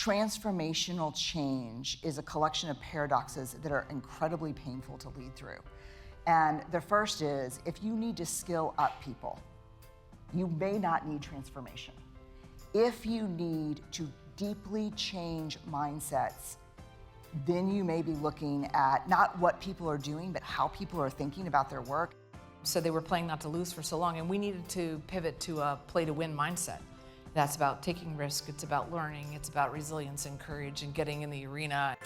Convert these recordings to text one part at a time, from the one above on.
Transformational change is a collection of paradoxes that are incredibly painful to lead through. And the first is, if you need to skill up people, you may not need transformation. If you need to deeply change mindsets, then you may be looking at not what people are doing, but how people are thinking about their work. So they were playing not to lose for so long, and we needed to pivot to a play to win mindset. That's about taking risk, it's about learning, it's about resilience and courage and getting in the arena.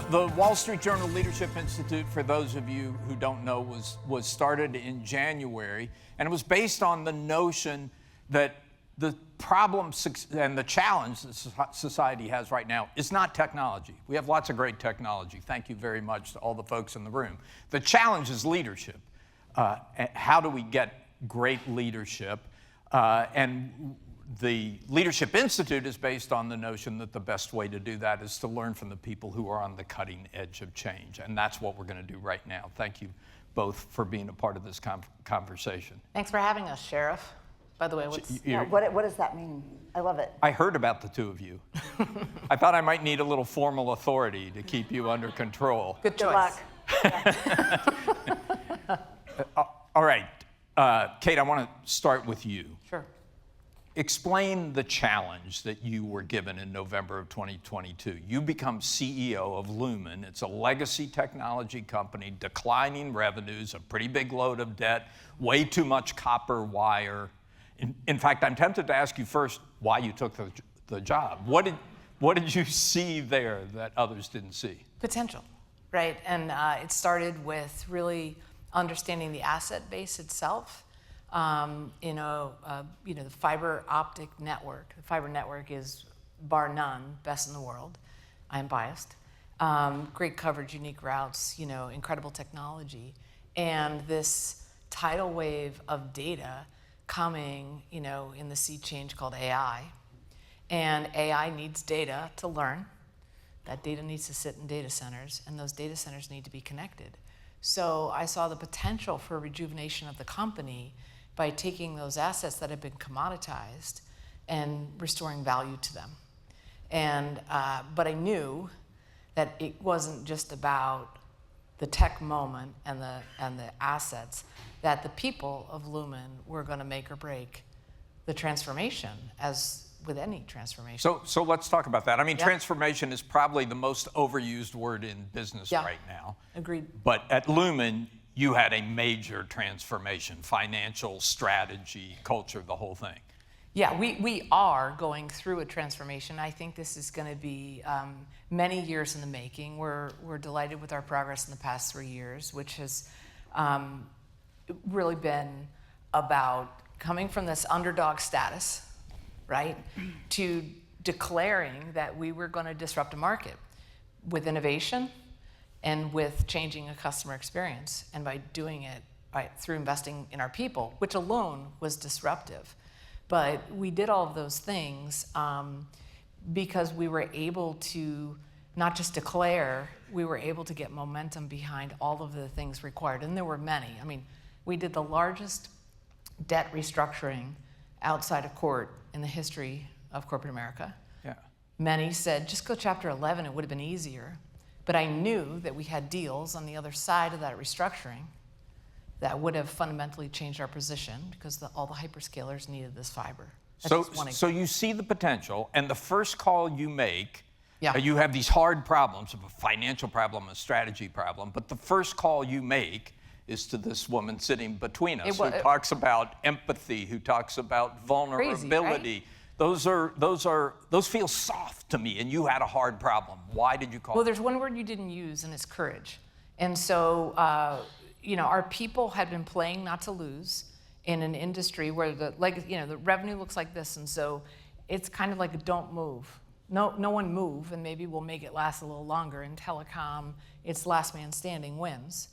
The Wall Street Journal Leadership Institute, for those of you who don't know, was started in January, and it was based on the notion that the problem and the challenge that society has right now is not technology. We have lots of great technology. Thank you very much to all the folks in the room. The challenge is leadership. How do we get great leadership? And the Leadership Institute is based on the notion that the best way to do that is to learn from the people who are on the cutting edge of change. And that's what we're going to do right now. Thank you both for being a part of this conversation. Thanks for having us, Sheriff. By the way, What does that mean? I love it. I heard about the two of you. I thought I might need a little formal authority to keep you under control. Good choice. Good luck. All right. Kate, I want to start with you. Sure. Explain the challenge that you were given in November of 2022. You become CEO of Lumen. It's a legacy technology company, declining revenues, a pretty big load of debt, way too much copper wire. In fact, I'm tempted to ask you first why you took the job. What did you see there that others didn't see? Potential, right? And it started with really understanding the asset base itself. The fiber optic network. The fiber network is, bar none, best in the world. I am biased. Great coverage, unique routes, incredible technology. And this tidal wave of data coming, in the sea change called AI. And AI needs data to learn. That data needs to sit in data centers, and those data centers need to be connected. So I saw the potential for rejuvenation of the company by taking those assets that have been commoditized and restoring value to them. And but I knew that it wasn't just about the tech moment and the assets, that the people of Lumen were going to make or break the transformation, as with any transformation. So let's talk about that. I mean, transformation is probably the most overused word in business right now. Agreed. But at Lumen, you had a major transformation, financial, strategy, culture, the whole thing. Yeah, we are going through a transformation. I think this is going to be many years in the making. We're delighted with our progress in the past 3 years, which has really been about coming from this underdog status, right, to declaring that we were going to disrupt a market with innovation and with changing a customer experience, and by doing it through investing in our people, which alone was disruptive. But we did all of those things because we were able to not just declare, we were able to get momentum behind all of the things required, and there were many. I mean, we did the largest debt restructuring outside of court in the history of corporate America. Yeah. Many said, just go Chapter 11, it would have been easier. But I knew that we had deals on the other side of that restructuring that would have fundamentally changed our position, because all the hyperscalers needed this fiber. So you see the potential, and the first call you make, Yeah. You have these hard problems, a financial problem, a strategy problem, but the first call you make is to this woman sitting between us who talks about empathy, who talks about vulnerability. Crazy, right? Those feel soft to me, and you had a hard problem. Why did you call? Well, there's one word you didn't use, and it's courage. And so, our people had been playing not to lose in an industry where the revenue looks like this, and so it's kind of like a don't move. No one move, and maybe we'll make it last a little longer. In telecom, it's last man standing wins.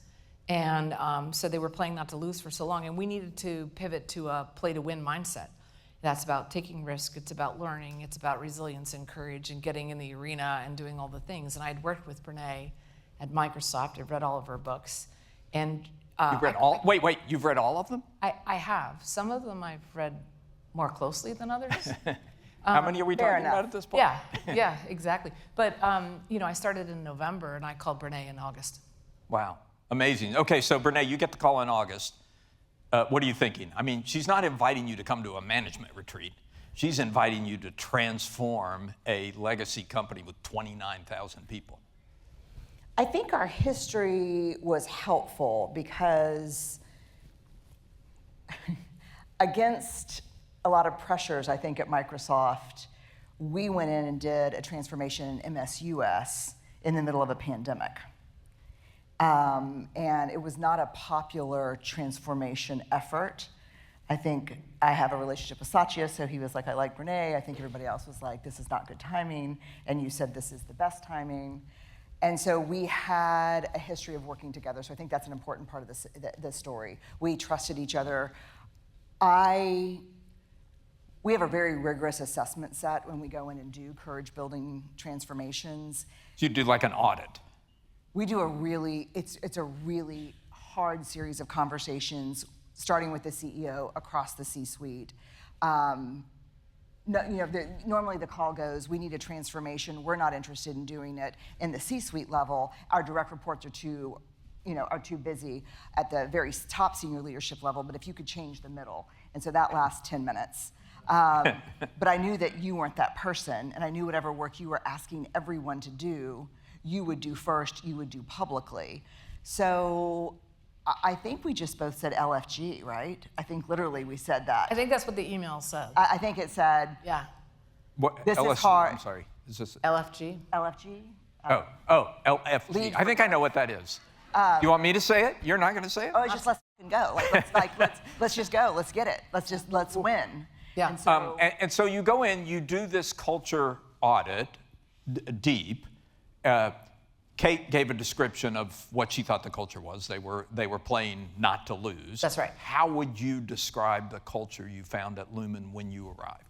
And so they were playing not to lose for so long, and we needed to pivot to a play to win mindset. That's about taking risk, it's about learning, it's about resilience and courage and getting in the arena and doing all the things. And I'd worked with Brené at Microsoft, I've read all of her books. And You've read all, wait, you've read all of them? I have. Some of them I've read more closely than others. How many are we talking about at this point? Yeah, exactly. But I started in November and I called Brené in August. Wow, amazing. Okay, so Brené, you get the call in August. What are you thinking? I mean, she's not inviting you to come to a management retreat. She's inviting you to transform a legacy company with 29,000 people. I think our history was helpful because against a lot of pressures, I think, at Microsoft, we went in and did a transformation in MSUS in the middle of a pandemic. And it was not a popular transformation effort. I think I have a relationship with Satya, so he was like, I like Brené. I think everybody else was like, this is not good timing. And you said this is the best timing. And so we had a history of working together. So I think that's an important part of this story. We trusted each other. We have a very rigorous assessment set when we go in and do courage building transformations. So you do like an audit. We do it's a really hard series of conversations, starting with the CEO across the C-suite. Normally the call goes, we need a transformation. We're not interested in doing it in the C-suite level. Our direct reports are too busy at the very top senior leadership level, but if you could change the middle. And so that lasts 10 minutes. But I knew that you weren't that person, and I knew whatever work you were asking everyone to do, you would do first, you would do publicly. So I think we just both said LFG, right? I think literally we said that. I think that's what the email said. I think it said, Yeah. What, this LSG, is hard. I'm sorry. Is this? LFG. LFG? LFG. Lead I think I know what that is. You want me to say it? You're not going to say it? Oh, just let's go. Let's just go. Let's get it. Let's win. Yeah. And so, So you go in, you do this culture audit, deep. Kate gave a description of what she thought the culture was. They were playing not to lose. That's right. How would you describe the culture you found at Lumen when you arrived?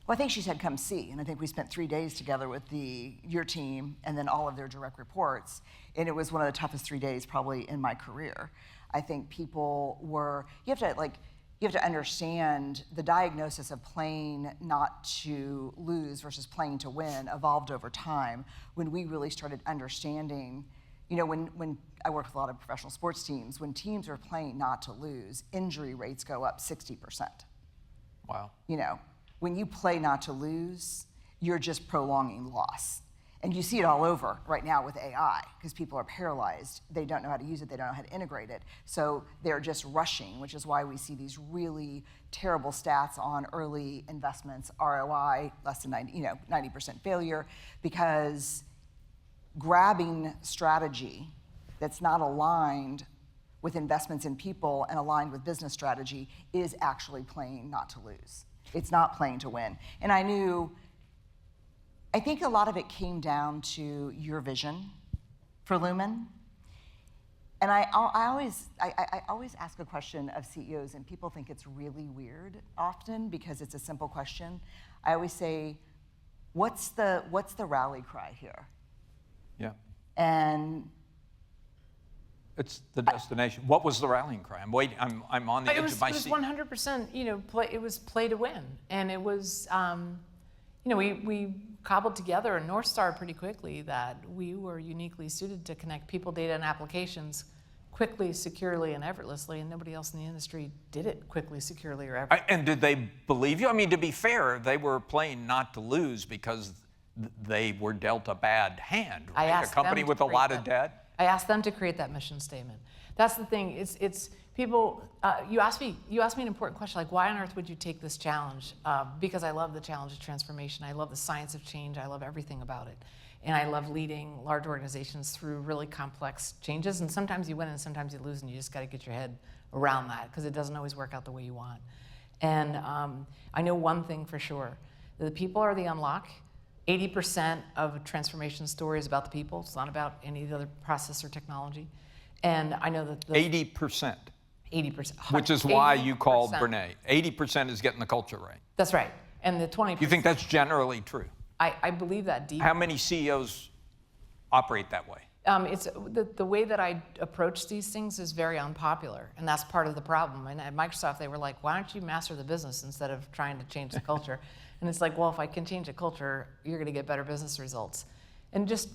well, I think she said come see, and I think we spent 3 days together with your team and then all of their direct reports, and it was one of the toughest 3 days probably in my career. I think people were, you have to understand the diagnosis of playing not to lose versus playing to win evolved over time when we really started understanding, when I work with a lot of professional sports teams, when teams are playing not to lose, injury rates go up 60%. Wow. When you play not to lose, you're just prolonging loss. And you see it all over right now with AI, because people are paralyzed. They don't know how to use it. They don't know how to integrate it. So they're just rushing, which is why we see these really terrible stats on early investments, ROI, less than 90% failure, because grabbing strategy that's not aligned with investments in people and aligned with business strategy is actually playing not to lose. It's not playing to win. And I think a lot of it came down to your vision for Lumen. And I always ask a question of CEOs, and people think it's really weird often because it's a simple question. I always say, what's the rally cry here? Yeah. And it's the destination. What was the rallying cry? I'm waiting. I'm on the edge of my seat. It was 100%. It was play to win, and it was. We cobbled together a North Star pretty quickly that we were uniquely suited to connect people, data, and applications quickly, securely, and effortlessly, and nobody else in the industry did it quickly, securely, or effortlessly. And did they believe you? I mean, to be fair, they were playing not to lose because they were dealt a bad hand, right? A company with a lot of debt. I asked them to create that mission statement. That's the thing. It's people. You asked me an important question, like why on earth would you take this challenge? Because I love the challenge of transformation. I love the science of change. I love everything about it, and I love leading large organizations through really complex changes. And sometimes you win, and sometimes you lose, and you just got to get your head around that because it doesn't always work out the way you want. And I know one thing for sure: the people are the unlock. 80% of a transformation story is about the people. It's not about any other process or technology. And I know that 80%. 80%. Which is why you called 80%. Brené. 80% is getting the culture right. That's right. And the 20%. You think that's generally true? I believe that deeply. How many CEOs operate that way? It's the way that I approach these things is very unpopular, and that's part of the problem. And at Microsoft, they were like, "Why don't you master the business instead of trying to change the culture?" And it's like, well, if I can change the culture, you're going to get better business results. And just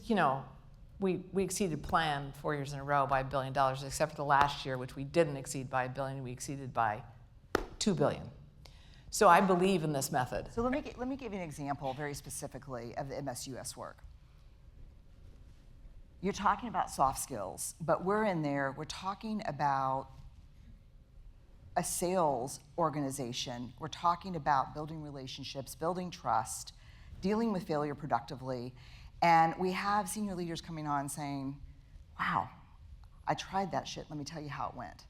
we exceeded plan 4 years in a row by $1 billion, except for the last year, which we didn't exceed by $1 billion. We exceeded by $2 billion. So I believe in this method. So let me give you an example very specifically of the MSUS work. You're talking about soft skills, but we're talking about a sales organization. We're talking about building relationships, building trust, dealing with failure productively. And we have senior leaders coming on saying, wow, I tried that shit. Let me tell you how it went.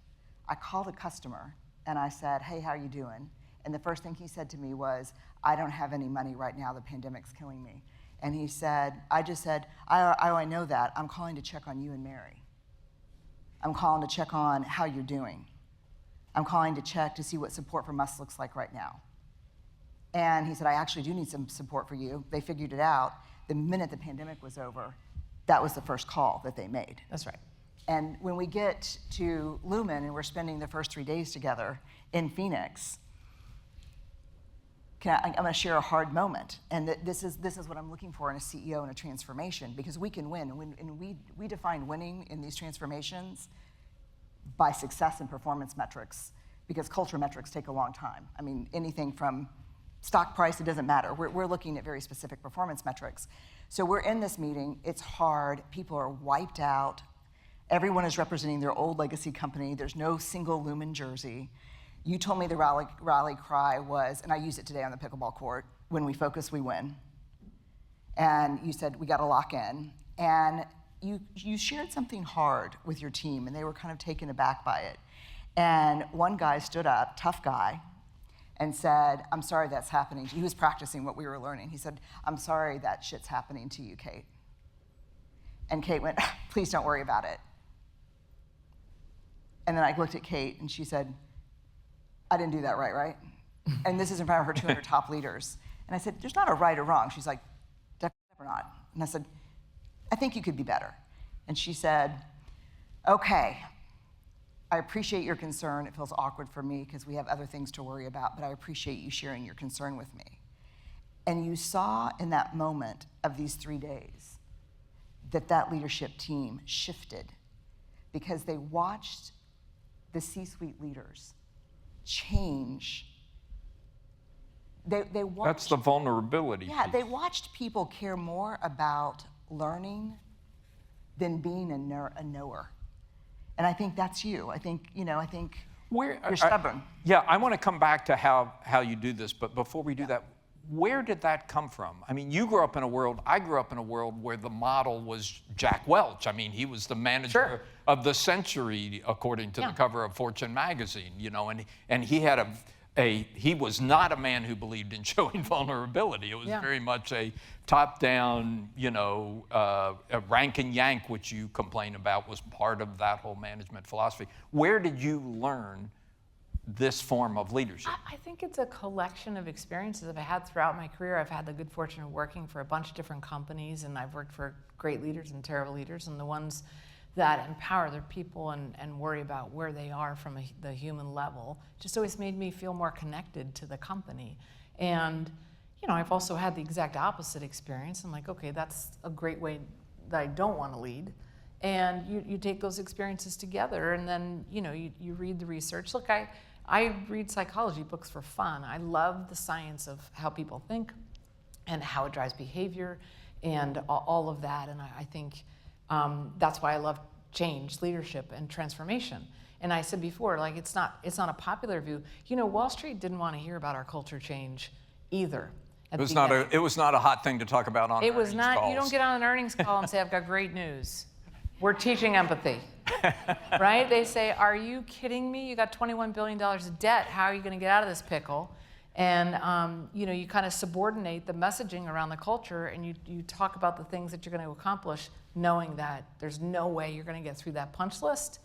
I called a customer and I said, hey, how are you doing? And the first thing he said to me was, I don't have any money right now. The pandemic's killing me. And he said, I know that. I'm calling to check on you and Mary. I'm calling to check on how you're doing. I'm calling to check to see what support from us looks like right now. And he said, I actually do need some support for you. They figured it out. The minute the pandemic was over, that was the first call that they made. That's right. And when we get to Lumen and we're spending the first 3 days together in Phoenix, I'm going to share a hard moment, and this is what I'm looking for in a CEO in a transformation, because we can win, and we define winning in these transformations by success and performance metrics, because culture metrics take a long time. I mean, anything from stock price, it doesn't matter. We're looking at very specific performance metrics. So we're in this meeting, it's hard, people are wiped out, everyone is representing their old legacy company, there's no single Lumen jersey. You told me the rally cry was, and I use it today on the pickleball court, when we focus, we win. And you said, we got to lock in. And you shared something hard with your team, and they were kind of taken aback by it. And one guy stood up, tough guy, and said, I'm sorry that's happening to you. He was practicing what we were learning. He said, I'm sorry that shit's happening to you, Kate. And Kate went, please don't worry about it. And then I looked at Kate, and she said, I didn't do that right? And this is in front of her 200 top leaders. And I said, there's not a right or wrong. She's like, definitely not. And I said, I think you could be better. And she said, okay, I appreciate your concern. It feels awkward for me because we have other things to worry about, but I appreciate you sharing your concern with me. And you saw in that moment of these 3 days that leadership team shifted because they watched the C-suite leaders change. They watched, that's the vulnerability yeah, piece. they watched people care more about learning than being a knower. And I think that's you. I think you're stubborn. I want to come back to how you do this, but before we do that, where did that come from? I mean, I grew up in a world where the model was Jack Welch. I mean, he was the manager of the century, according to the cover of Fortune magazine, and he had he was not a man who believed in showing vulnerability. It was very much a top-down, a rank and yank, which you complain about, was part of that whole management philosophy. Where did you learn this form of leadership? I think it's a collection of experiences I've had throughout my career. I've had the good fortune of working for a bunch of different companies, and I've worked for great leaders and terrible leaders, and the ones that empower their people and worry about where they are from the human level just always made me feel more connected to the company. And I've also had the exact opposite experience. I'm like, okay, that's a great way that I don't want to lead. And you take those experiences together, and then you read the research. Look, I read psychology books for fun. I love the science of how people think and how it drives behavior and all of that. And I think that's why I love change, leadership, and transformation. And I said before, like, it's not a popular view. Wall Street didn't want to hear about our culture change either. It was not a hot thing to talk about on earnings calls. It was not. You don't get on an earnings call and say, I've got great news. We're teaching empathy, right? They say, are you kidding me? You got $21 billion of debt. How are you going to get out of this pickle? And you kind of subordinate the messaging around the culture, and you talk about the things that you're going to accomplish knowing that there's no way you're going to get through that punch list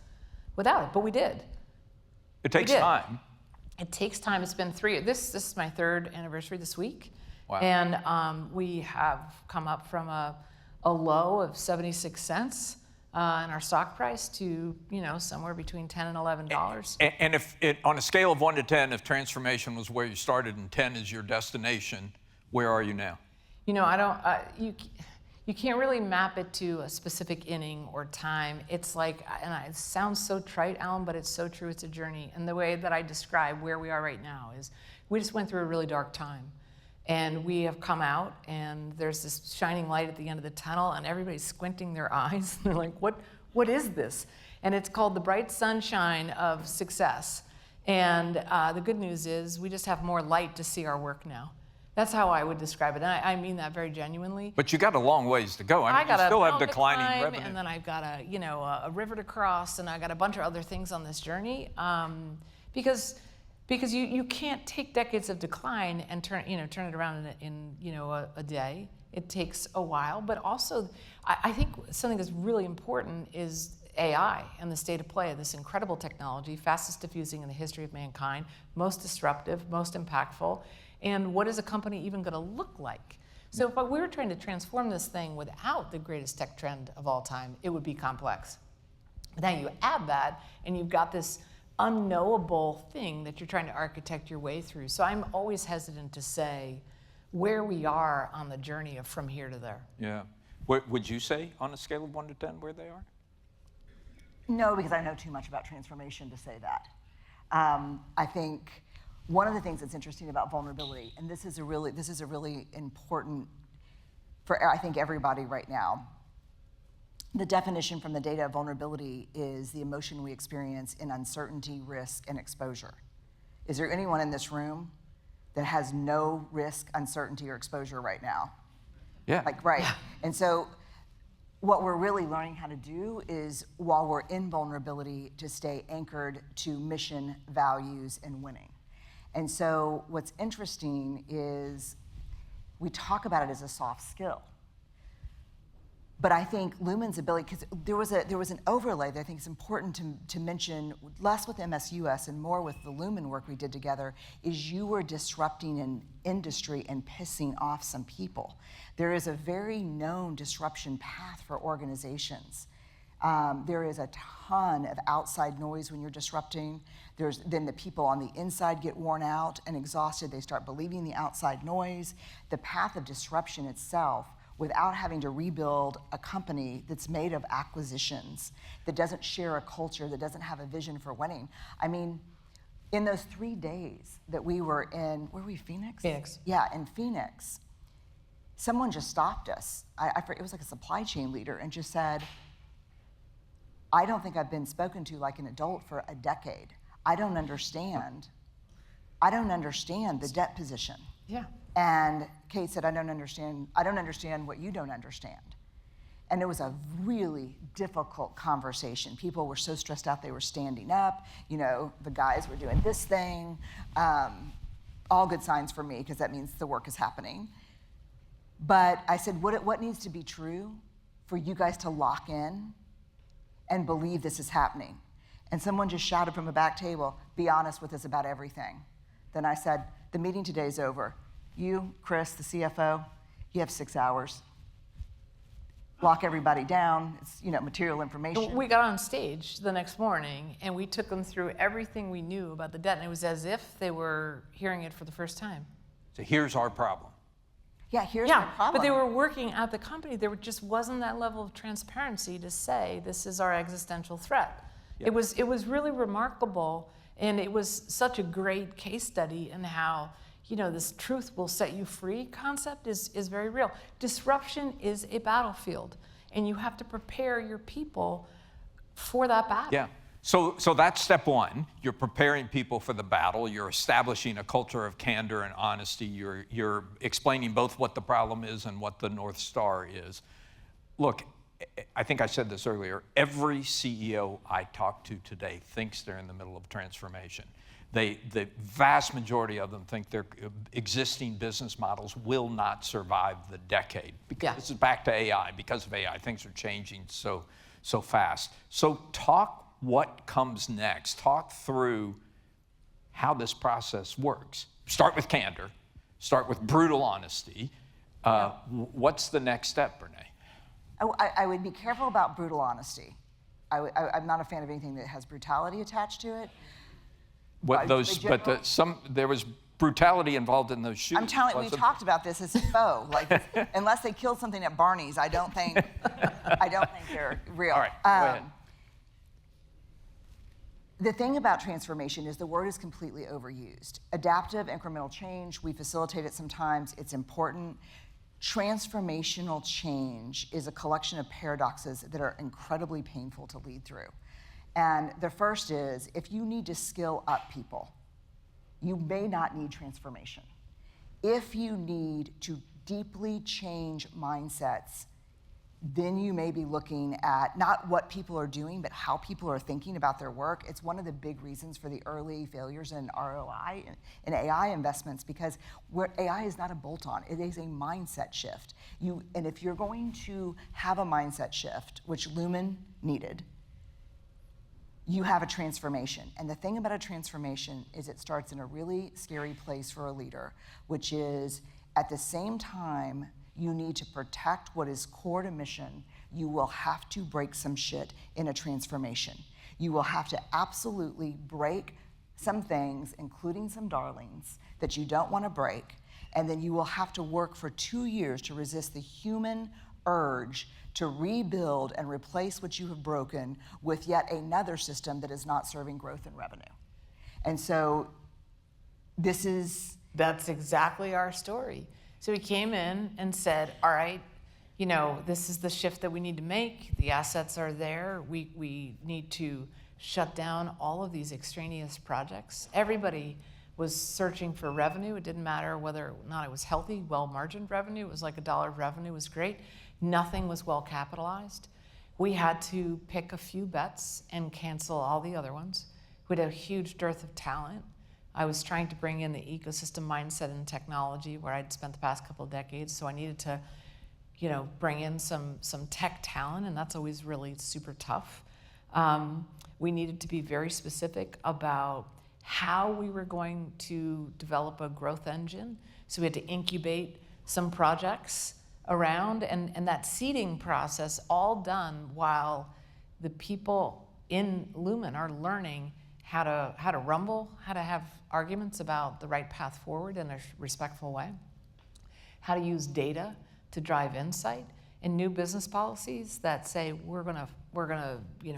without it. But we did. It takes time. It takes time. It's been this is my 3rd anniversary this week. Wow. And we have come up from a low of 76 cents in our stock price to, somewhere between $10 and $11. And if on a scale of 1 to 10, if transformation was where you started and 10 is your destination, where are you now? You can't really map it to a specific inning or time. It's like, and it sounds so trite, Alan, but it's so true. It's a journey. And the way that I describe where we are right now is we just went through a really dark time. And we have come out, and there's this shining light at the end of the tunnel, and everybody's squinting their eyes. They're like, what is this? And it's called the bright sunshine of success. And the good news is we just have more light to see our work now. That's how I would describe it. And I mean that very genuinely. But you got a long ways to go. I mean, you still have declining revenue. And then I've got a river to cross, and I got a bunch of other things on this journey. Because you can't take decades of decline and turn it around in a day. It takes a while, but also I think something that's really important is AI and the state of play of this incredible technology, fastest diffusing in the history of mankind, most disruptive, most impactful, and what is a company even going to look like? So if we were trying to transform this thing without the greatest tech trend of all time, it would be complex. But now you add that, and you've got this unknowable thing that you're trying to architect your way through. So I'm always hesitant to say where we are on the journey of from here to there. Yeah. What would you say on a scale of 1 to 10 where they are? No, because I know too much about transformation to say that. I think one of the things that's interesting about vulnerability, and this is a really important for I think everybody right now. The definition from the data of vulnerability is the emotion we experience in uncertainty, risk, and exposure. Is there anyone in this room that has no risk, uncertainty, or exposure right now? Yeah. Right. And so what we're really learning how to do is, while we're in vulnerability, to stay anchored to mission, values, and winning. And so what's interesting is we talk about it as a soft skill. But I think Lumen's ability, because there was an overlay that I think is important to mention, less with MSUS and more with the Lumen work we did together, is you were disrupting an industry and pissing off some people. There is a very known disruption path for organizations. There is a ton of outside noise when you're disrupting. Then the people on the inside get worn out and exhausted. They start believing the outside noise. The path of disruption itself, without having to rebuild a company that's made of acquisitions, that doesn't share a culture, that doesn't have a vision for winning. I mean, in those 3 days that we were in, where were we, Phoenix? Phoenix. Yeah, in Phoenix, someone just stopped us. It was like a supply chain leader, and just said, I don't think I've been spoken to like an adult for a decade. I don't understand the debt position. Yeah. And Kate said, I don't understand what you don't understand. And it was a really difficult conversation. People were so stressed out they were standing up. The guys were doing this thing. All good signs for me, because that means the work is happening. But I said, what needs to be true for you guys to lock in and believe this is happening? And someone just shouted from a back table, be honest with us about everything. Then I said, the meeting today's over. You, Chris, the CFO, you have 6 hours. Lock everybody down. It's material information. We got on stage the next morning, and we took them through everything we knew about the debt, and it was as if they were hearing it for the first time. So here's our problem. Yeah, here's our problem. But they were working at the company. There just wasn't that level of transparency to say this is our existential threat. Yep. It was really remarkable, and it was such a great case study in how this truth will set you free concept is very real. Disruption is a battlefield, and you have to prepare your people for that battle. Yeah. So that's step one. You're preparing people for the battle. You're establishing a culture of candor and honesty. You're explaining both what the problem is and what the North Star is. Look, I think I said this earlier. Every CEO I talk to today thinks they're in the middle of transformation. The vast majority of them think their existing business models will not survive the decade. Because this is back to AI. Because of AI, things are changing so fast. So talk what comes next. Talk through how this process works. Start with candor. Start with brutal honesty. What's the next step, Brené? I would be careful about brutal honesty. I'm not a fan of anything that has brutality attached to it. There was brutality involved in those shootings. I'm telling you, we talked about this as faux. Like, unless they killed something at Barney's, I don't think they're real. All right, go ahead. The thing about transformation is the word is completely overused. Adaptive, incremental change, we facilitate it sometimes, it's important. Transformational change is a collection of paradoxes that are incredibly painful to lead through. And the first is, if you need to skill up people, you may not need transformation. If you need to deeply change mindsets, then you may be looking at not what people are doing, but how people are thinking about their work. It's one of the big reasons for the early failures in ROI and AI investments, because where AI is not a bolt-on, it is a mindset shift. And if you're going to have a mindset shift, which Lumen needed, you have a transformation. And the thing about a transformation is it starts in a really scary place for a leader, which is at the same time, you need to protect what is core to mission. You will have to break some shit in a transformation. You will have to absolutely break some things, including some darlings, that you don't want to break. And then you will have to work for 2 years to resist the human urge to rebuild and replace what you have broken with yet another system that is not serving growth and revenue. And so that's exactly our story. So we came in and said, all right, this is the shift that we need to make. The assets are there. We need to shut down all of these extraneous projects. Everybody was searching for revenue. It didn't matter whether or not it was healthy, well-margined revenue. It was like $1 of revenue was great. Nothing was well capitalized. We had to pick a few bets and cancel all the other ones. We had a huge dearth of talent. I was trying to bring in the ecosystem mindset and technology where I'd spent the past couple of decades, so I needed to, bring in some tech talent, and that's always really super tough. We needed to be very specific about how we were going to develop a growth engine, so we had to incubate some projects around, and that seeding process all done while the people in Lumen are learning how to rumble, how to have arguments about the right path forward in a respectful way, how to use data to drive insight, and new business policies that say we're gonna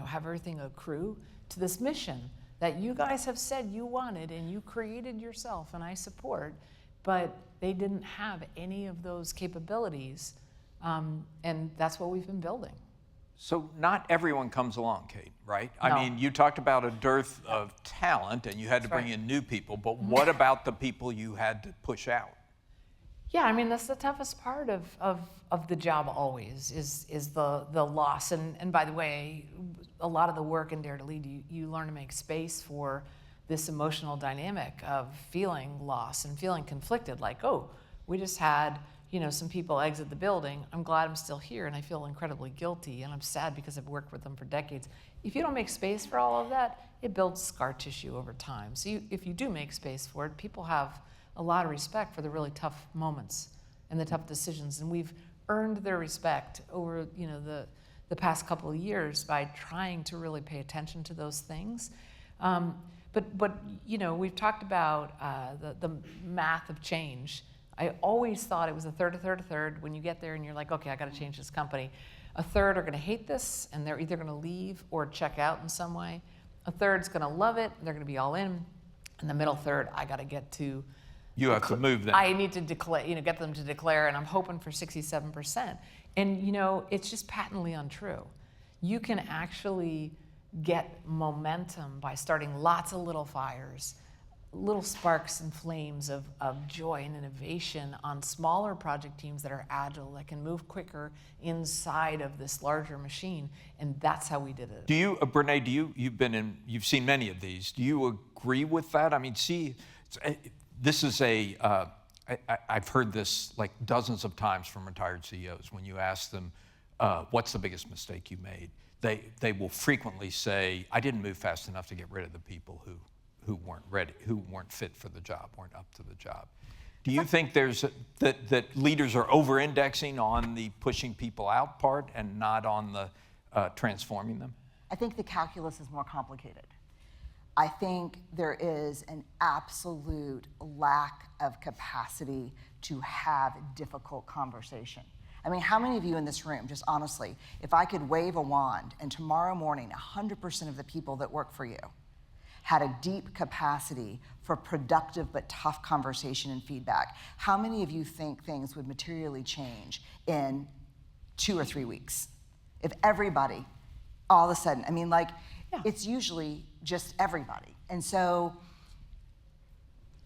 have everything accrue to this mission that you guys have said you wanted and you created yourself, and I support, but they didn't have any of those capabilities, and that's what we've been building. So not everyone comes along, Kate, right? No. I mean, you talked about a dearth of talent and you had to bring in new people, but what about the people you had to push out? Yeah, I mean, that's the toughest part of the job always, is the loss. And by the way, a lot of the work in Dare to Lead, you learn to make space for this emotional dynamic of feeling lost and feeling conflicted, like, oh, we just had some people exit the building. I'm glad I'm still here, and I feel incredibly guilty, and I'm sad because I've worked with them for decades. If you don't make space for all of that, it builds scar tissue over time. So if you do make space for it, people have a lot of respect for the really tough moments and the tough decisions, and we've earned their respect over the past couple of years by trying to really pay attention to those things. But we've talked about the math of change. I always thought it was a third. When you get there and you're like, okay, I got to change this company. A third are going to hate this, and they're either going to leave or check out in some way. A third's going to love it, and they're going to be all in. And the middle third, I got to get to. You have to move them. I need to declare, get them to declare, and I'm hoping for 67%. And it's just patently untrue. You can actually get momentum by starting lots of little fires, little sparks and flames of joy and innovation on smaller project teams that are agile, that can move quicker inside of this larger machine, and that's how we did it. Do you, Brené, you've seen many of these, do you agree with that? I mean, this is I've heard this like dozens of times from retired CEOs. When you ask them, what's the biggest mistake you made? They will frequently say, I didn't move fast enough to get rid of the people who weren't ready, who weren't fit for the job, weren't up to the job. Do you think that leaders are over-indexing on the pushing people out part and not on the transforming them? I think the calculus is more complicated. I think there is an absolute lack of capacity to have difficult conversation. I mean, how many of you in this room, just honestly, if I could wave a wand and tomorrow morning 100% of the people that work for you had a deep capacity for productive but tough conversation and feedback, how many of you think things would materially change in 2 or 3 weeks? If everybody, all of a sudden, I mean, like, it's usually just everybody. And so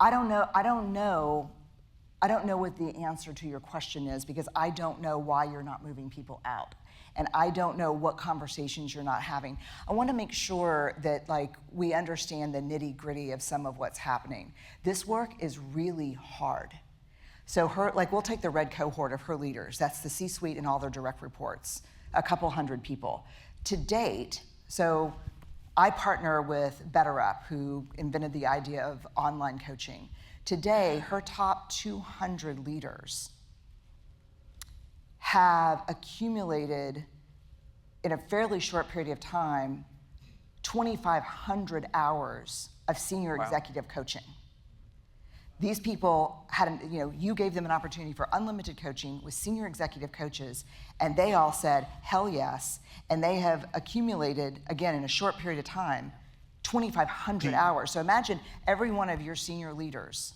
I don't know what the answer to your question is, because I don't know why you're not moving people out. And I don't know what conversations you're not having. I want to make sure that we understand the nitty-gritty of some of what's happening. This work is really hard. So we'll take the red cohort of her leaders. That's the C-suite and all their direct reports, a couple hundred people. To date, so I partner with BetterUp, who invented the idea of online coaching. Today, her top 200 leaders have accumulated, in a fairly short period of time, 2,500 hours of senior executive coaching. These people had, you gave them an opportunity for unlimited coaching with senior executive coaches, and they all said, hell yes, and they have accumulated, again, in a short period of time, 2,500 hours. So imagine every one of your senior leaders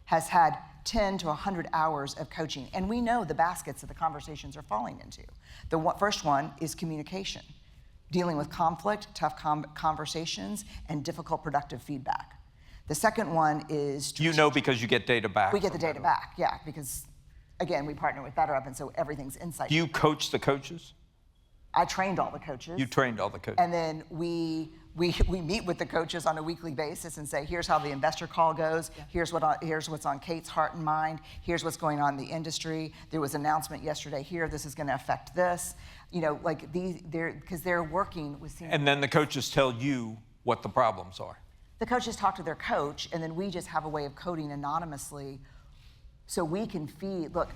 has had 10 to 100 hours of coaching. And we know the baskets that the conversations are falling into. The first one is communication, dealing with conflict, tough conversations, and difficult productive feedback. The second one is... because you get data back. We get the data back, yeah, because, again, we partner with BetterUp, and so everything's insight. Do you coach the coaches? I trained all the coaches. You trained all the coaches. And then we meet with the coaches on a weekly basis and say, here's how the investor call goes, here's what's on Kate's heart and mind, here's what's going on in the industry, there was an announcement yesterday here, this is gonna affect this. Because they're working with senior. And then the coaches tell you what the problems are. The coaches talk to their coach, and then we just have a way of coding anonymously so we can feed. Look,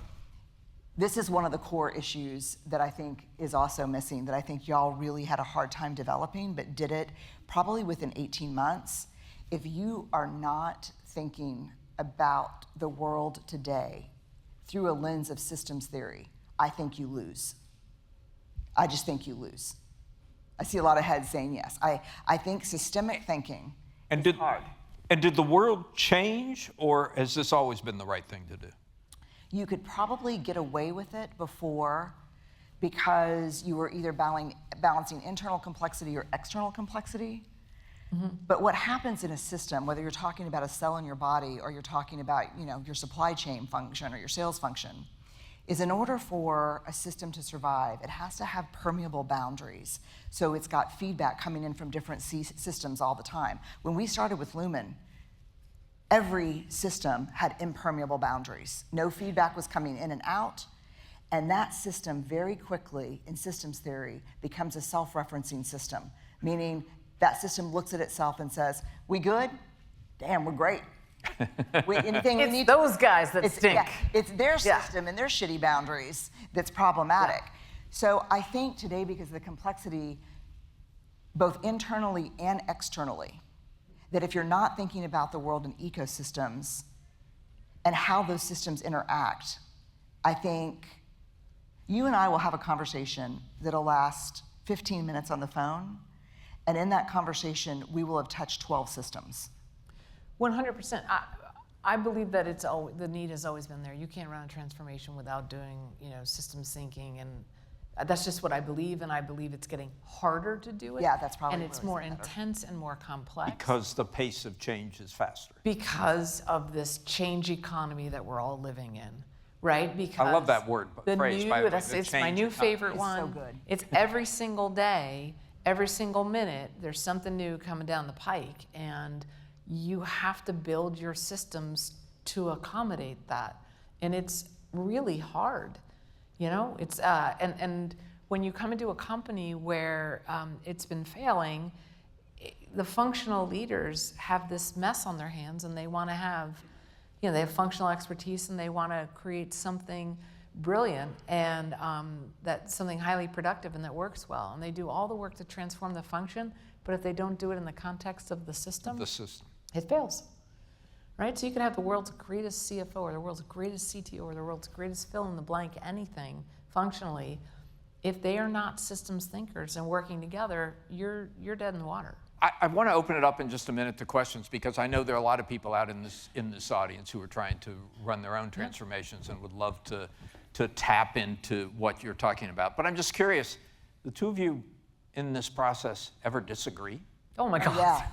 this is one of the core issues that I think is also missing, that I think y'all really had a hard time developing, but did it probably within 18 months. If you are not thinking about the world today through a lens of systems theory, I think you lose. I just think you lose. I see a lot of heads saying yes. I think systemic thinking is hard. And did the world change, or has this always been the right thing to do? You could probably get away with it before, because you were either balancing internal complexity or external complexity. Mm-hmm. But what happens in a system, whether you're talking about a cell in your body or you're talking about your supply chain function or your sales function, is in order for a system to survive, it has to have permeable boundaries. So it's got feedback coming in from different systems all the time. When we started with Lumen, every system had impermeable boundaries. No feedback was coming in and out, and that system very quickly, in systems theory, becomes a self-referencing system, meaning that system looks at itself and says, we good? Damn, we're great. It's those guys that stink. Yeah, it's their system and their shitty boundaries that's problematic. Yeah. So I think today, because of the complexity, both internally and externally, that if you're not thinking about the world in ecosystems and how those systems interact, I think you and I will have a conversation that'll last 15 minutes on the phone, and in that conversation, we will have touched 12 systems. 100%. I believe that the need has always been there. You can't run a transformation without doing, systems thinking, and That's just what I believe, and I believe it's getting harder to do it. Yeah, that's probably And it's really more better. intense and more complex. Because the pace of change is faster. Because of this change economy that we're all living in, right? Because I love that word, phrase, by the way, the it's my change new economy. favorite It's one. so good. It's every single day, every single minute, there's something new coming down the pike, and you have to build your systems to accommodate that. And it's really hard. You know, it's and when you come into a company where it's been failing, the functional leaders have this mess on their hands, and they want to have, they have functional expertise, and they want to create something brilliant and that's something highly productive and that works well. And they do all the work to transform the function, but if they don't do it in the context of the system, it fails. Right? So you can have the world's greatest CFO or the world's greatest CTO or the world's greatest fill in the blank anything functionally. If they are not systems thinkers and working together, you're dead in the water. I want to open it up in just a minute to questions, because I know there are a lot of people out in this audience who are trying to run their own transformations and would love to tap into what you're talking about. But I'm just curious, the two of you in this process ever disagree? Oh my God. Yeah.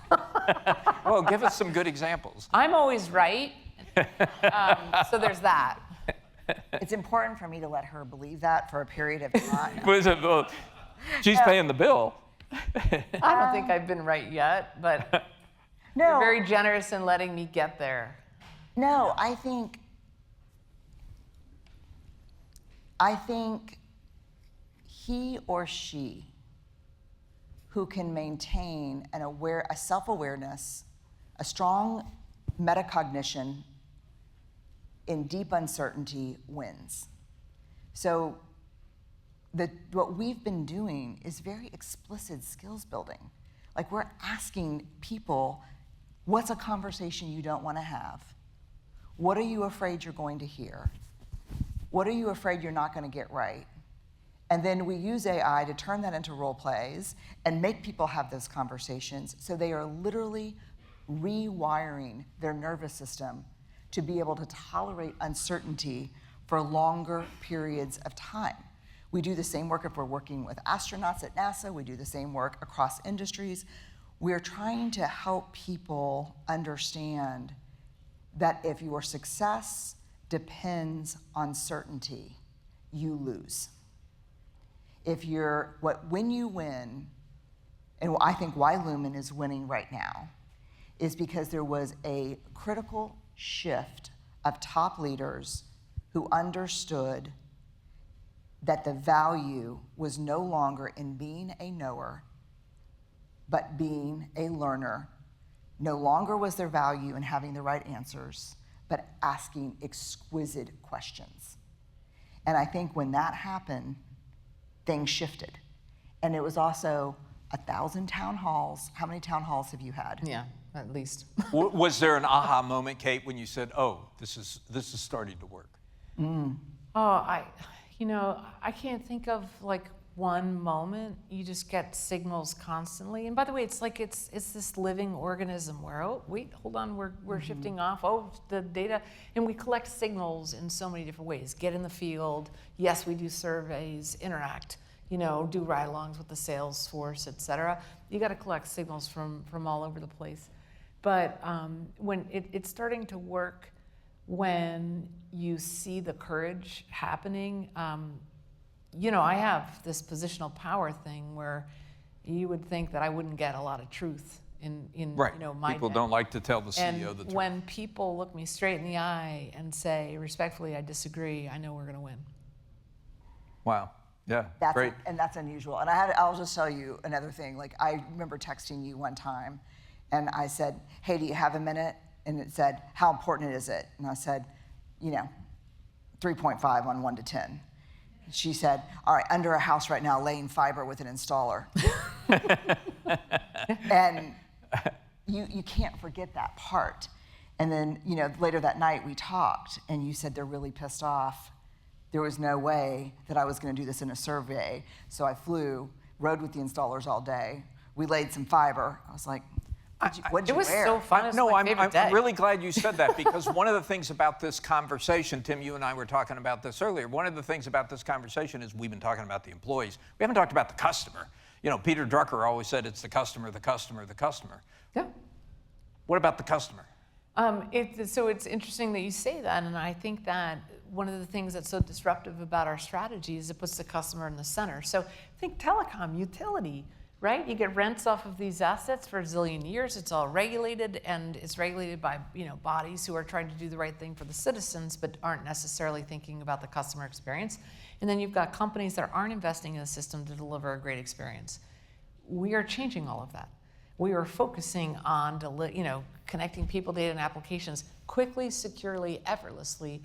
Well, give us some good examples. I'm always right. So there's that. It's important for me to let her believe that for a period of time. Well, she's paying the bill. I don't think I've been right yet, but No. you're very generous in letting me get there. No, I think he or she who can maintain a self-awareness, a strong metacognition in deep uncertainty wins. So what we've been doing is very explicit skills building. Like, we're asking people, what's a conversation you don't want to have? What are you afraid you're going to hear? What are you afraid you're not going to get right? And then we use AI to turn that into role plays and make people have those conversations, so they are literally rewiring their nervous system to be able to tolerate uncertainty for longer periods of time. We do the same work if we're working with astronauts at NASA. We do the same work across industries. We're trying to help people understand that if your success depends on certainty, you lose. When you win, and I think why Lumen is winning right now, is because there was a critical shift of top leaders who understood that the value was no longer in being a knower, but being a learner. No longer was there value in having the right answers, but asking exquisite questions. And I think when that happened, things shifted. And it was also 1,000 town halls. How many town halls have you had? Yeah, at least. Was there an aha moment, Kate, when you said, "Oh, this is starting to work"? Oh, I can't think of like one moment. You just get signals constantly. And by the way, it's like it's this living organism where, oh, wait, hold on, we're shifting off. Oh, the data. And we collect signals in so many different ways. Get in the field. Yes, we do surveys, interact, do ride-alongs with the sales force, et cetera. You got to collect signals from all over the place. But when it's starting to work, when you see the courage happening, I have this positional power thing where you would think that I wouldn't get a lot of truth in Right. my People day. don't like to tell the CEO And the truth. when people look me straight in the eye and say, respectfully, I disagree, I know we're going to win. Wow. Yeah. Great. And that's unusual. And I'll just tell you another thing. Like, I remember texting you one time, and I said, "Hey, do you have a minute?" And it said, "How important is it?" And I said, 3.5 on 1 to 10. She said, "All right, under a house right now, laying fiber with an installer." And you can't forget that part. And then, later that night we talked, and you said they're really pissed off. There was no way that I was going to do this in a survey. So I flew, rode with the installers all day. We laid some fiber. I was like, What'd you It was wear? so fun. It was No, my I'm favorite day. really glad you said that, because one of the things about this conversation, Tim, you and I were talking about this earlier, one of the things about this conversation is we've been talking about the employees. We haven't talked about the customer. You know, Peter Drucker always said it's the customer, the customer, the customer. Yeah. What about the customer? So it's interesting that you say that, and I think that one of the things that's so disruptive about our strategy is it puts the customer in the center. So think telecom, utility, right? You get rents off of these assets for a zillion years. It's all regulated, and it's regulated by bodies who are trying to do the right thing for the citizens, but aren't necessarily thinking about the customer experience. And then you've got companies that aren't investing in a system to deliver a great experience. We are changing all of that. We are focusing on connecting people, data, and applications quickly, securely, effortlessly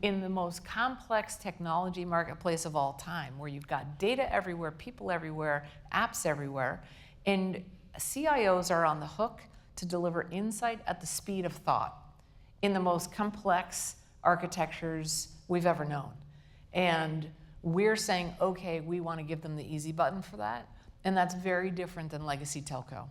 in the most complex technology marketplace of all time, where you've got data everywhere, people everywhere, apps everywhere, and CIOs are on the hook to deliver insight at the speed of thought in the most complex architectures we've ever known. And we're saying, okay, we want to give them the easy button for that. And that's very different than legacy telco,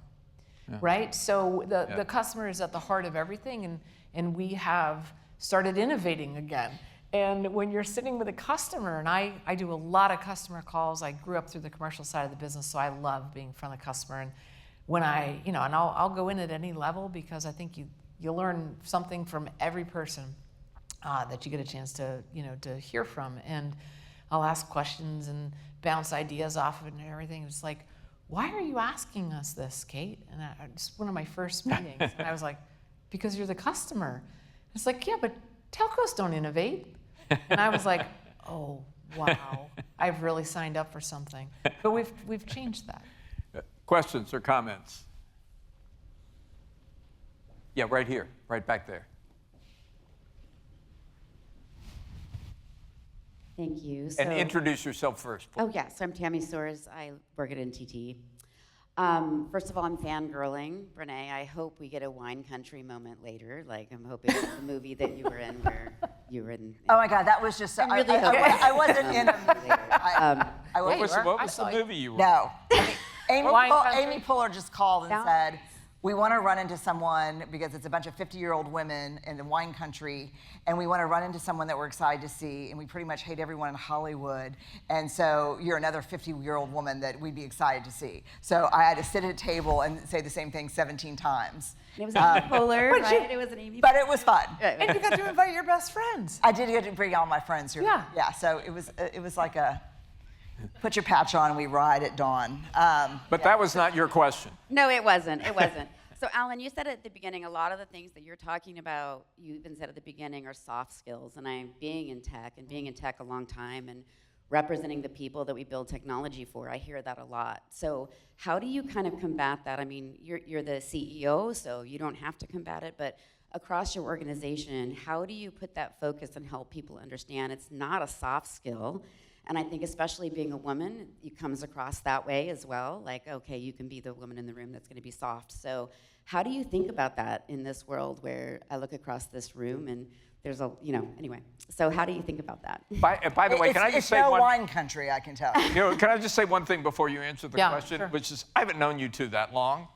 right? So the customer is at the heart of everything, and we have started innovating again. And when you're sitting with a customer, and I do a lot of customer calls. I grew up through the commercial side of the business, so I love being in front of the customer. And when I'll go in at any level, because I think you learn something from every person that you get a chance to hear from. And I'll ask questions and bounce ideas off of it and everything. It's like, why are you asking us this, Kate? And it's one of my first meetings. And I was like, because you're the customer. It's like, yeah, but telcos don't innovate. And I was like, oh, wow, I've really signed up for something. But we've changed that. Questions or comments? Yeah, right here, right back there. Thank you. And introduce yourself first, please. Oh, yes. I'm Tammy Soares. I work at NTT. First of all, I'm fangirling. Brené, I hope we get a wine country moment later. Like, I'm hoping it's the movie that you were in where you were in. Oh my God, that was just. I'm really hoping I wasn't in a movie. What was I the saw you. movie you were? No. Wine country? Amy Poehler just called and No. said, we want to run into someone, because it's a bunch of 50-year-old women in the wine country, and we want to run into someone that we're excited to see, and we pretty much hate everyone in Hollywood, and so you're another 50-year-old woman that we'd be excited to see. So I had to sit at a table and say the same thing 17 times. It was Amy Poehler, right? It was an Amy. But it was fun. And you got to invite your best friends. I did get to bring all my friends here. Yeah. So it was like a put your patch on and we ride at dawn. But that was not your question. No, it wasn't. It wasn't. So, Alan, you said at the beginning, a lot of the things that you're talking about, you even said at the beginning, are soft skills. And I'm being in tech a long time, and representing the people that we build technology for, I hear that a lot. So how do you kind of combat that? I mean, you're the CEO, so you don't have to combat it, but across your organization, how do you put that focus and help people understand it's not a soft skill? And I think especially being a woman, it comes across that way as well. Like, okay, you can be the woman in the room that's going to be soft. So how do you think about that in this world where I look across this room and there's anyway. So how do you think about that? By the way, can I just say it's no one? wine country, I can tell you. Can I just say one thing before you answer the question? Sure. Which is, I haven't known you two that long.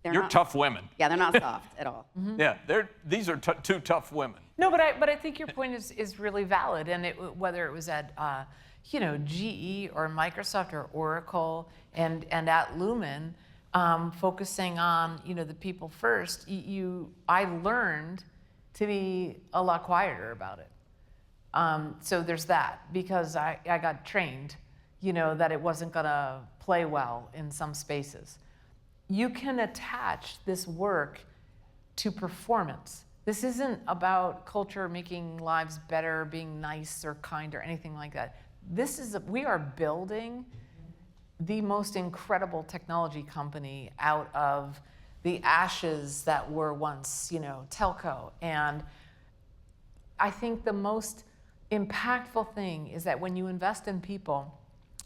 They're You're not- tough women. Yeah, they're not soft at all. Yeah, these are two tough women. No, but I think your point is really valid, and whether it was at GE or Microsoft or Oracle and at Lumen, focusing on the people first. I learned to be a lot quieter about it. So there's that, because I got trained, that it wasn't gonna play well in some spaces. You can attach this work to performance. This isn't about culture, making lives better, being nice or kind or anything like that. We are building the most incredible technology company out of the ashes that were once, telco. And I think the most impactful thing is that when you invest in people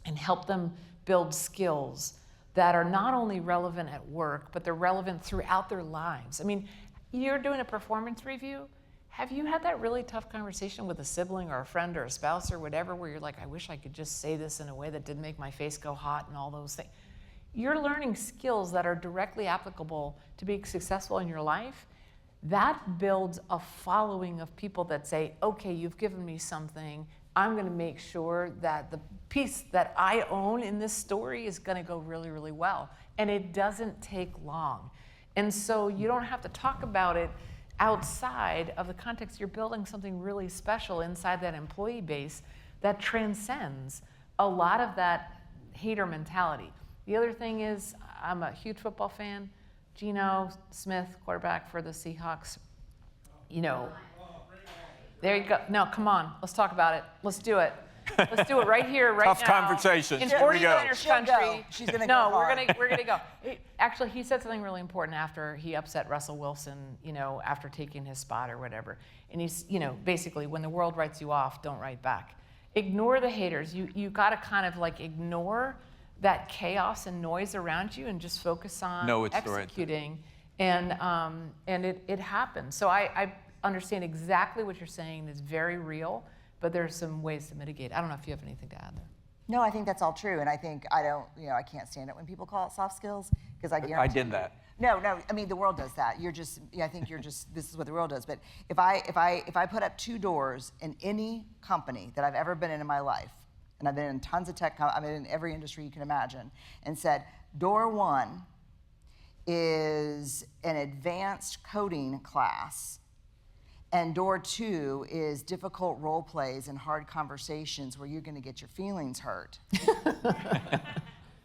and help them build skills that are not only relevant at work, but they're relevant throughout their lives. I mean, you're doing a performance review. Have you had that really tough conversation with a sibling or a friend or a spouse or whatever, where you're like, I wish I could just say this in a way that didn't make my face go hot and all those things? you're learning skills that are directly applicable to being successful in your life. That builds a following of people that say, okay, you've given me something. I'm going to make sure that the piece that I own in this story is going to go really, really well. And it doesn't take long. And so you don't have to talk about it outside of the context. You're building something really special inside that employee base that transcends a lot of that hater mentality. The other thing is, I'm a huge football fan. Geno Smith, quarterback for the Seahawks, you know, there you go. No, come on, let's talk about it. Let's do it. Let's do it right here, right Tough now. conversation. In Here 40 we go. winners She'll country. go. She's gonna no, go hard. we're gonna go. Actually, he said something really important after he upset Russell Wilson, you know, after taking his spot or whatever. And he's, you know, basically, when the world writes you off, don't write back. Ignore the haters. You got to kind of like ignore that chaos and noise around you and just focus on No, it's the right thing. executing. And it happens. So I understand exactly what you're saying. It's very real, but there's some ways to mitigate. I don't know if you have anything to add there. No, I think that's all true, and I think I can't stand it when people call it soft skills because I guarantee. I did that. No, I mean the world does that. I think this is what the world does. But if I put up 2 doors in any company that I've ever been in my life, and I've been in tons of tech, I've been in every industry you can imagine, and said door 1 is an advanced coding class, and door 2 is difficult role plays and hard conversations where you're going to get your feelings hurt.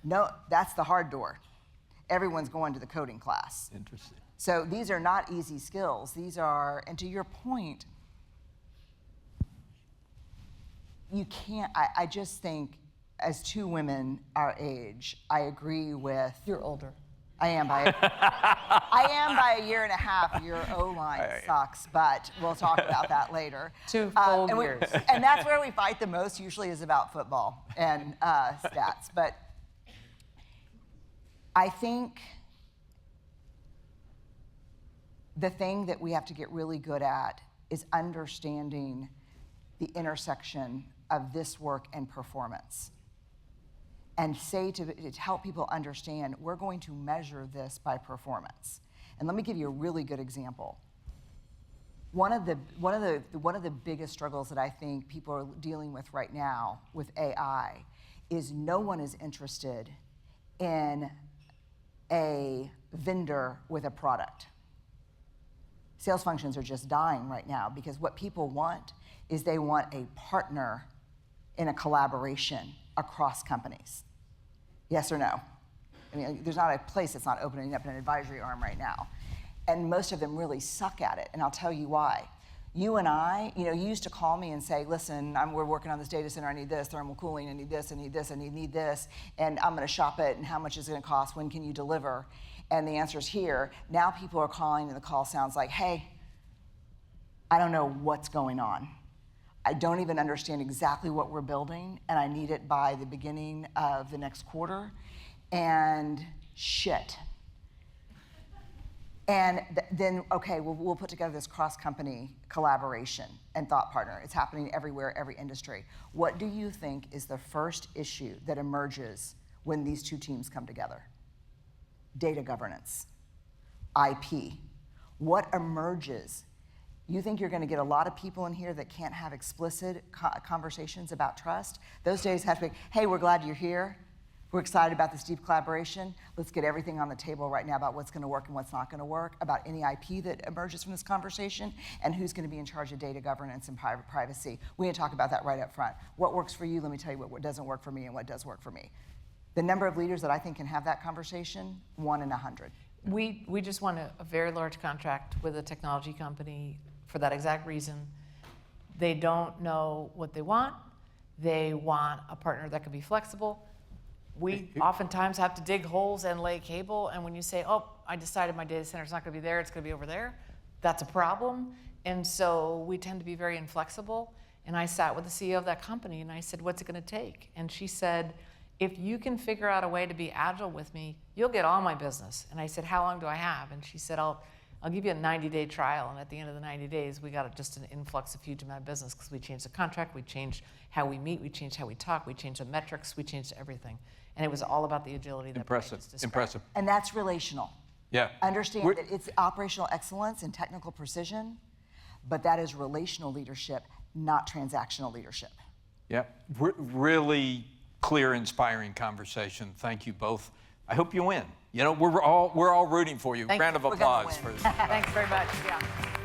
No, that's the hard door. Everyone's going to the coding class. Interesting. So these are not easy skills. These are, and to your point, you can't, I just think as 2 women our age, I agree with. You're older. I am by a year and a half. Your O-line sucks, but we'll talk about that later. 2 full and years. And that's where we fight the most. Usually is about football and stats. But I think the thing that we have to get really good at is understanding the intersection of this work and performance. And to help people understand, we're going to measure this by performance. And let me give you a really good example. One of the biggest struggles that I think people are dealing with right now with AI is no one is interested in a vendor with a product. Sales functions are just dying right now because what people want is they want a partner in a collaboration across companies. Yes or no? I mean, there's not a place that's not opening up an advisory arm right now. And most of them really suck at it, and I'll tell you why. You and I, you used to call me and say, listen, we're working on this data center, I need this, thermal cooling, I need this, I need this, I need this, and I'm gonna shop it, and how much is it gonna cost, when can you deliver? And the answer's here. Now people are calling, and the call sounds like, hey, I don't know what's going on. I don't even understand exactly what we're building, and I need it by the beginning of the next quarter, and shit. And then, okay, we'll put together this cross-company collaboration and thought partner. It's happening everywhere, every industry. What do you think is the first issue that emerges when these 2 teams come together? Data governance, IP. What emerges? You think you're going to get a lot of people in here that can't have explicit conversations about trust? Those days have to be, hey, we're glad you're here. We're excited about this deep collaboration. Let's get everything on the table right now about what's going to work and what's not going to work, about any IP that emerges from this conversation, and who's going to be in charge of data governance and privacy. We need to talk about that right up front. What works for you? Let me tell you what doesn't work for me and what does work for me. The number of leaders that I think can have that conversation, 1 in 100. We just won a very large contract with a technology company for that exact reason. They don't know what they want. They want a partner that can be flexible. We oftentimes have to dig holes and lay cable, and when you say, oh, I decided my data center's not gonna be there, it's gonna be over there, that's a problem. And so we tend to be very inflexible. And I sat with the CEO of that company and I said, what's it gonna take? And she said, if you can figure out a way to be agile with me, you'll get all my business. And I said, how long do I have? And she said, I'll give you a 90-day trial, and at the end of the 90 days, we got just an influx of huge amount of business because we changed the contract, we changed how we meet, we changed how we talk, we changed the metrics, we changed everything. And it was all about the agility that Brené just described. Impressive. And that's relational. Yeah. Understand that it's operational excellence and technical precision, but that is relational leadership, not transactional leadership. Yeah. Really clear, inspiring conversation. Thank you both. I hope you win. You know, we're all rooting for you. Thank Round of you. applause We're for gonna win. this. Thanks very much. Yeah.